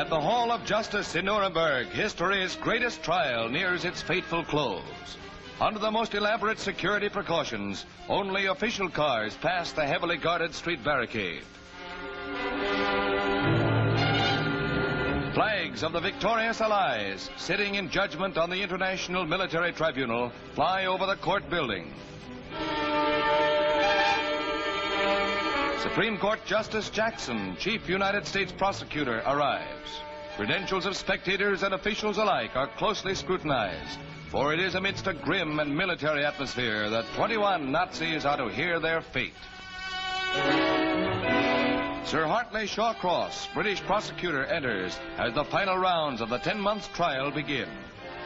At the Hall of Justice in Nuremberg, history's greatest trial nears its fateful close. Under the most elaborate security precautions, only official cars pass the heavily guarded street barricade. Flags of the victorious Allies, sitting in judgment on the International Military Tribunal, fly over the court building. Supreme Court Justice Jackson, Chief United States Prosecutor, arrives. Credentials of spectators and officials alike are closely scrutinized, for it is amidst a grim and military atmosphere that 21 Nazis are to hear their fate. Sir Hartley Shawcross, British prosecutor, enters as the final rounds of the 10-month trial begin.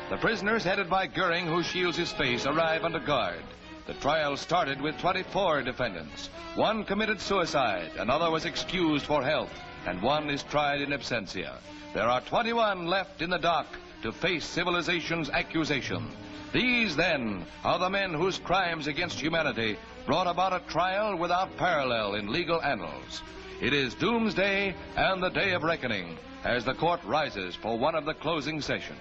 The prisoners, headed by Goering, who shields his face, arrive under guard. The trial started with 24 defendants. One committed suicide, another was excused for health, and one is tried in absentia. There are 21 left in the dock to face civilization's accusation. These, then, are the men whose crimes against humanity brought about a trial without parallel in legal annals. It is doomsday and the day of reckoning as the court rises for one of the closing sessions.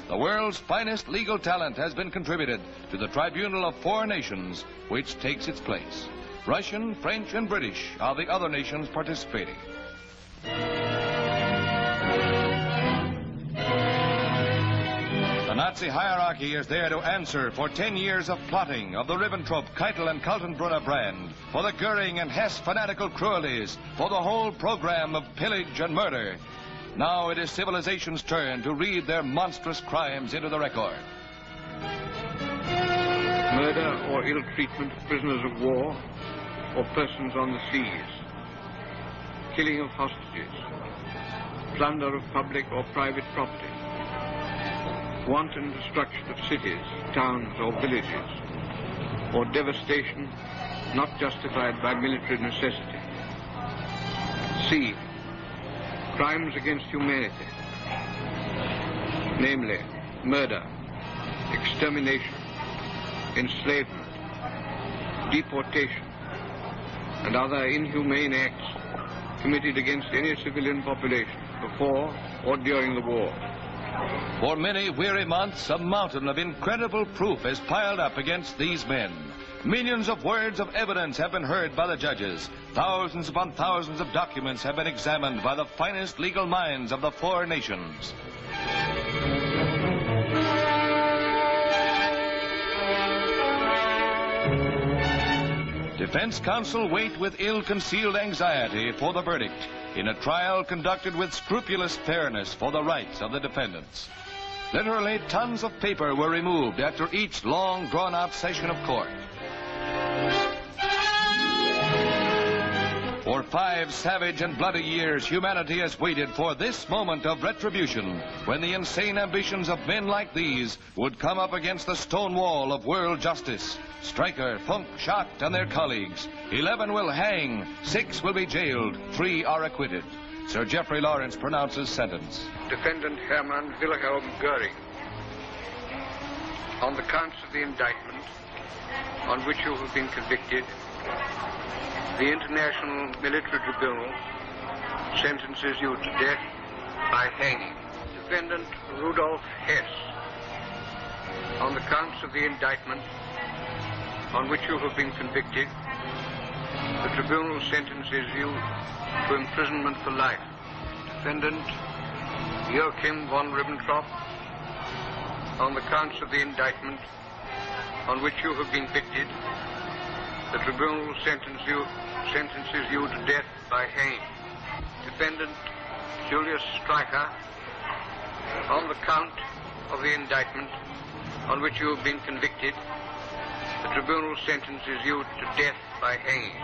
The world's finest legal talent has been contributed to the tribunal of 4 nations, which takes its place. Russian, French, and British are the other nations participating. The Nazi hierarchy is there to answer for 10 years of plotting of the Ribbentrop, Keitel, and Kaltenbrunner brand, for the Goering and Hess fanatical cruelties, for the whole program of pillage and murder. Now it is civilization's turn to read their monstrous crimes into the record. Murder or ill treatment of prisoners of war or persons on the seas. Killing of hostages. Plunder of public or private property. Wanton destruction of cities, towns, or villages. Or devastation not justified by military necessity. C. Crimes against humanity, namely murder, extermination, enslavement, deportation, and other inhumane acts committed against any civilian population before or during the war. For many weary months, a mountain of incredible proof is piled up against these men. Millions of words of evidence have been heard by the judges. Thousands upon thousands of documents have been examined by the finest legal minds of the 4 nations. Defense counsel wait with ill-concealed anxiety for the verdict in a trial conducted with scrupulous fairness for the rights of the defendants. Literally, tons of paper were removed after each long, drawn-out session of court. For 5 savage and bloody years, humanity has waited for this moment of retribution, when the insane ambitions of men like these would come up against the stone wall of world justice. Stryker, Funk, Schacht, and their colleagues. 11 will hang, 6 will be jailed, 3 are acquitted. Sir Geoffrey Lawrence pronounces sentence. Defendant Hermann Wilhelm Goering, on the counts of the indictment on which you have been convicted, the International Military Tribunal sentences you to death by hanging. Defendant Rudolf Hess, on the counts of the indictment on which you have been convicted, the tribunal sentences you to imprisonment for life. Defendant Joachim von Ribbentrop, on the counts of the indictment on which you have been convicted, the tribunal sentences you to death by hanging. Defendant Julius Stryker, on the count of the indictment on which you have been convicted, the tribunal sentences you to death by hanging.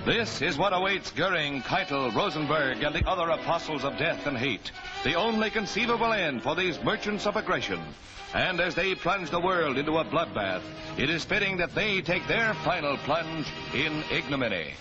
This is what awaits Goering, Keitel, Rosenberg, and the other apostles of death and hate. The only conceivable end for these merchants of aggression. And as they plunge the world into a bloodbath, it is fitting that they take their final plunge in ignominy.